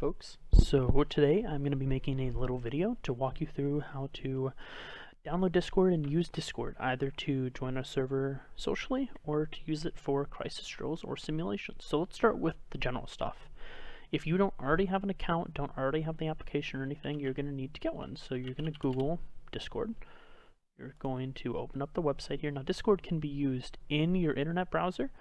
folks. So today I'm going to be making a little video to walk you through how to download Discord and use Discord either to join a server socially or to use it for crisis drills or simulations. So let's start with the general stuff. If you don't already have an account, don't already have the application or anything, you're going to need to get one. So you're going to Google Discord. You're going to open up the website here. Now Discord can be used in your internet browser,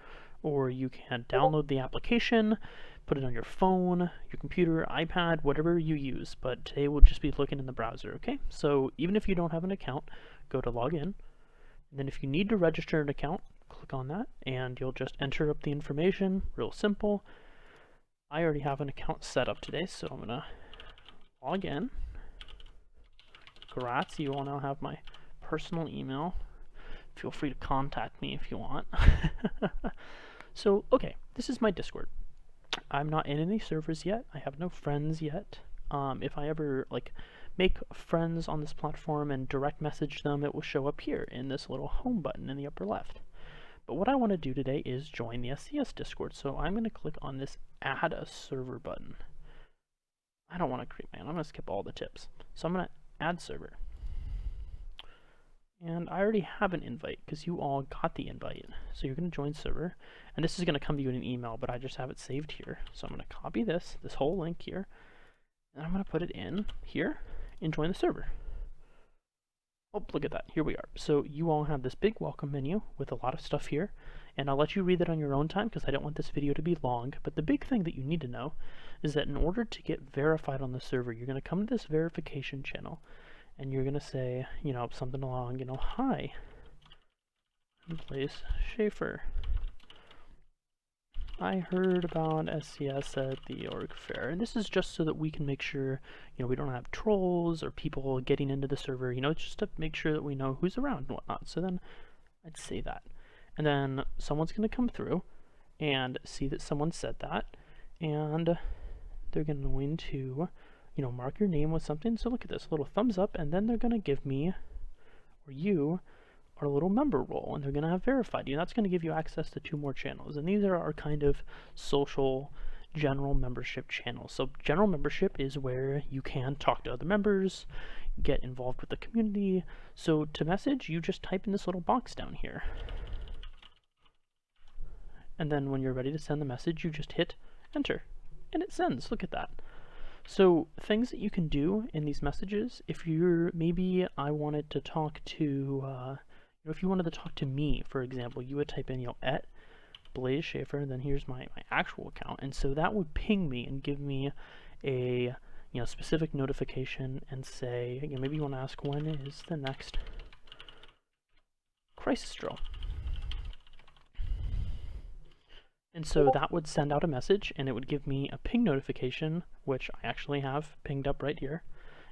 or you can download the application, put it on your phone, your computer, iPad, whatever you use, but today we'll just be looking in the browser, okay? So even if you don't have an account, go to log in, and then if you need to register an account, click on that, and you'll just enter up the information, real simple. I already have an account set up today, so I'm gonna log in. Congrats, you all now have my personal email. Feel free to contact me if you want. So, okay, this is my Discord. I'm not in any servers yet. I have no friends yet. If I ever make friends on this platform and direct message them, it will show up here in this little home button in the upper left. But what I want to do today is join the SCS Discord. So I'm going to click on this Add a Server button. I don't want to create my own. I'm going to skip all the tips. So I'm going to add server. And I already have an invite because you all got the invite. So you're going to join server. And this is going to come to you in an email, but I just have it saved here. So I'm going to copy this whole link here. And I'm going to put it in here and join the server. Oh, look at that. Here we are. So you all have this big welcome menu with a lot of stuff here. And I'll let you read it on your own time because I don't want this video to be long. But the big thing that you need to know is that in order to get verified on the server, you're going to come to this verification channel. And you're going to say, something along, hi, I'm Blaze Schaefer. I heard about SCS at the org fair. And this is just so that we can make sure, we don't have trolls or people getting into the server, just to make sure that we know who's around and whatnot. So then I'd say that. And then someone's going to come through and see that someone said that. And they're going to mark your name with something. So look at this, a little thumbs up, and then they're going to give me, or you, our little member role, and they're going to have verified you. And that's going to give you access to 2 more channels. And these are our kind of social general membership channels. So general membership is where you can talk to other members, get involved with the community. So to message, you just type in this little box down here. And then when you're ready to send the message, you just hit enter. And it sends. Look at that. So things that you can do in these messages, if you're, maybe I wanted to talk to, if you wanted to talk to me, for example, you would type in, at Blaze Schaefer, and then here's my actual account. And so that would ping me and give me a, specific notification and say, maybe you want to ask when is the next crisis drill. And so that would send out a message, and it would give me a ping notification, which I actually have pinged up right here.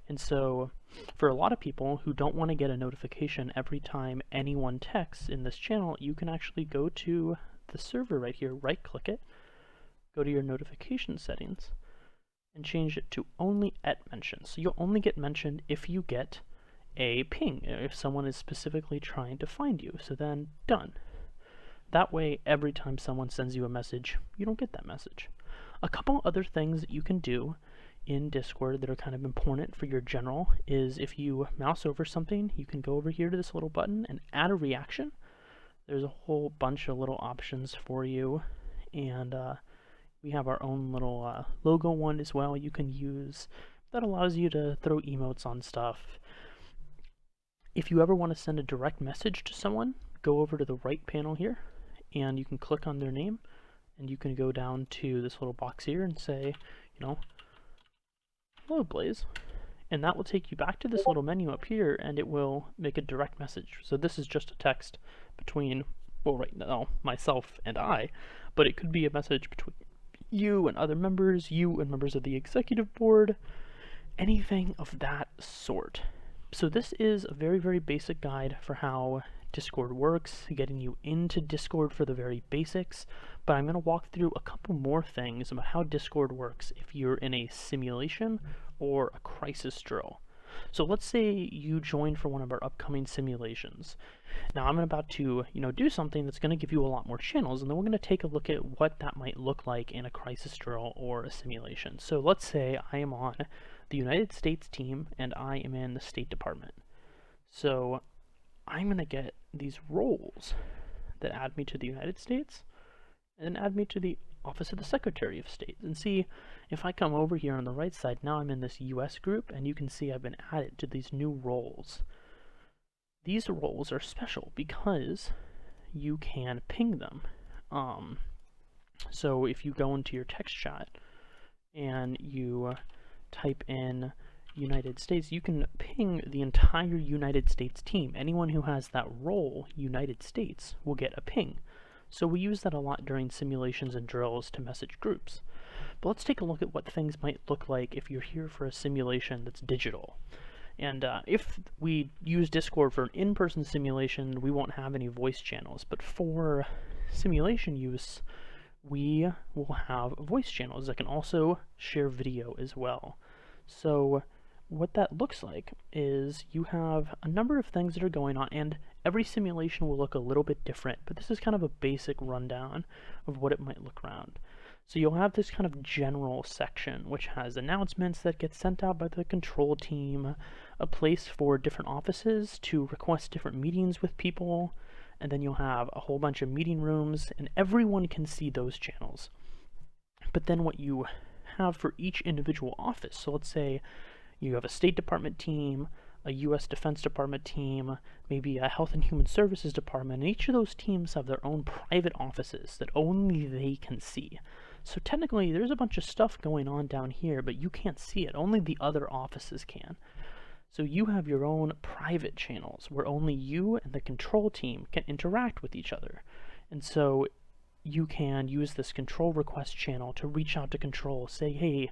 And so for a lot of people who don't want to get a notification every time anyone texts in this channel, you can actually go to the server right here, right-click it, go to your notification settings, and change it to only at mention. So you'll only get mentioned if you get a ping, if someone is specifically trying to find you. So then, done. That way, every time someone sends you a message, you don't get that message. A couple other things that you can do in Discord that are kind of important for your general is if you mouse over something, you can go over here to this little button and add a reaction. There's a whole bunch of little options for you, and we have our own little logo one as well you can use that allows you to throw emotes on stuff. If you ever want to send a direct message to someone, go over to the right panel here, and you can click on their name, and you can go down to this little box here and say, hello Blaze, and that will take you back to this little menu up here, and it will make a direct message. So this is just a text between, well, right now, myself and I, but it could be a message between you and other members, you and members of the executive board, anything of that sort. So this is a very, very basic guide for how Discord works, getting you into Discord for the very basics, but I'm going to walk through a couple more things about how Discord works if you're in a simulation or a crisis drill. So let's say you join for one of our upcoming simulations. Now I'm about to, do something that's going to give you a lot more channels, and then we're going to take a look at what that might look like in a crisis drill or a simulation. So let's say I am on the United States team and I am in the State Department. So I'm going to get these roles that add me to the United States and then add me to the Office of the Secretary of State. And see, if I come over here on the right side, now I'm in this US group, and you can see I've been added to these new roles. These roles are special because you can ping them. So if you go into your text chat and you type in United States, you can ping the entire United States team. Anyone who has that role, United States, will get a ping. So we use that a lot during simulations and drills to message groups. But let's take a look at what things might look like if you're here for a simulation that's digital. And if we use Discord for an in-person simulation, we won't have any voice channels. But for simulation use, we will have voice channels that can also share video as well. So what that looks like is you have a number of things that are going on, and every simulation will look a little bit different, but this is kind of a basic rundown of what it might look around. So you'll have this kind of general section, which has announcements that get sent out by the control team, a place for different offices to request different meetings with people, and then you'll have a whole bunch of meeting rooms, and everyone can see those channels. But then what you have for each individual office, so let's say you have a State Department team, a U.S. Defense Department team, maybe a Health and Human Services Department, and each of those teams have their own private offices that only they can see. So technically, there's a bunch of stuff going on down here, but you can't see it. Only the other offices can. So you have your own private channels where only you and the control team can interact with each other. And so you can use this control request channel to reach out to control, say, hey,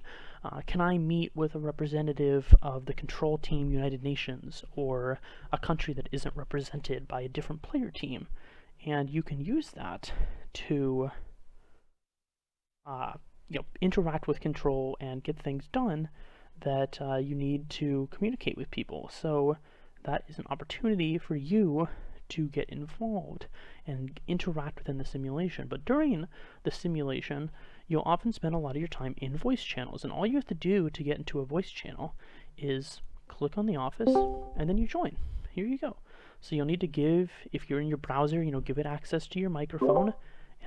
can I meet with a representative of the control team United Nations, or a country that isn't represented by a different player team? And you can use that to interact with control and get things done that you need to communicate with people. So that is an opportunity for you to get involved and interact within the simulation. But during the simulation, you'll often spend a lot of your time in voice channels, and all you have to do to get into a voice channel is click on the office and then you join. Here you go. So you'll need to give, if you're in your browser, give it access to your microphone,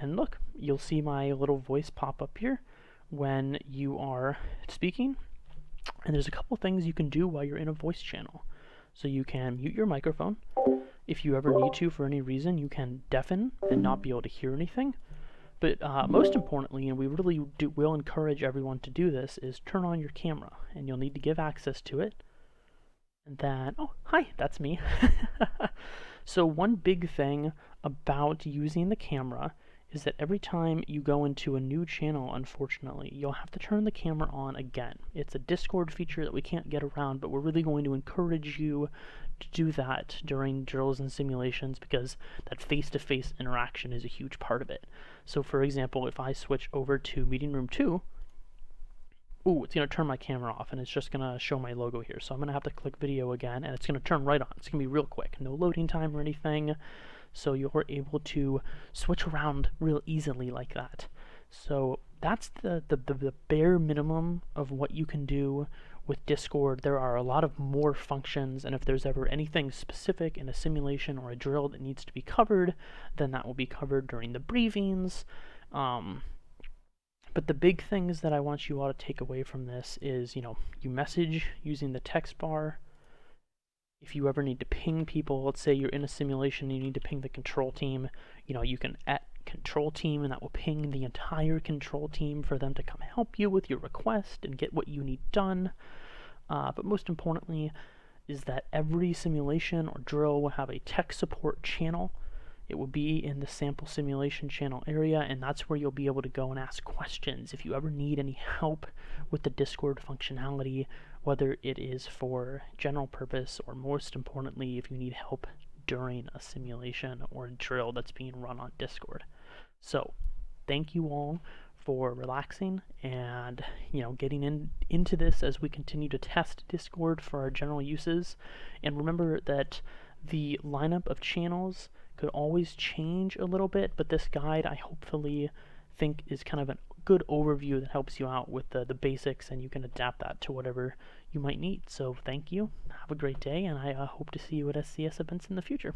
and look, you'll see my little voice pop up here when you are speaking. And there's a couple things you can do while you're in a voice channel. So you can mute your microphone. If you ever need to, for any reason, you can deafen and not be able to hear anything. But most importantly, and we really will encourage everyone to do this, is turn on your camera. And you'll need to give access to it. And then, oh, hi, that's me. So one big thing about using the camera is that every time you go into a new channel, unfortunately, you'll have to turn the camera on again. It's a Discord feature that we can't get around, but we're really going to encourage you to do that during drills and simulations, because that face-to-face interaction is a huge part of it. So for example, if I switch over to meeting room 2, it's going to turn my camera off, and it's just going to show my logo here. So I'm going to have to click video again, and it's going to turn right on. It's going to be real quick. No loading time or anything. So you're able to switch around real easily like that. So that's the bare minimum of what you can do with Discord. There are a lot of more functions, and if there's ever anything specific in a simulation or a drill that needs to be covered, then that will be covered during the briefings. But the big things that I want you all to take away from this is, you message using the text bar. If you ever need to ping people, let's say you're in a simulation and you need to ping the control team, you can @ control team, and that will ping the entire control team for them to come help you with your request and get what you need done. But most importantly is that every simulation or drill will have a tech support channel. It will be in the sample simulation channel area, and that's where you'll be able to go and ask questions if you ever need any help with the Discord functionality, whether it is for general purpose or, most importantly, if you need help during a simulation or a drill that's being run on Discord. So thank you all for relaxing and, getting into this as we continue to test Discord for our general uses. And remember that the lineup of channels could always change a little bit, but this guide I hopefully think is kind of a good overview that helps you out with the basics, and you can adapt that to whatever you might need. So thank you, have a great day, and I hope to see you at SCS events in the future.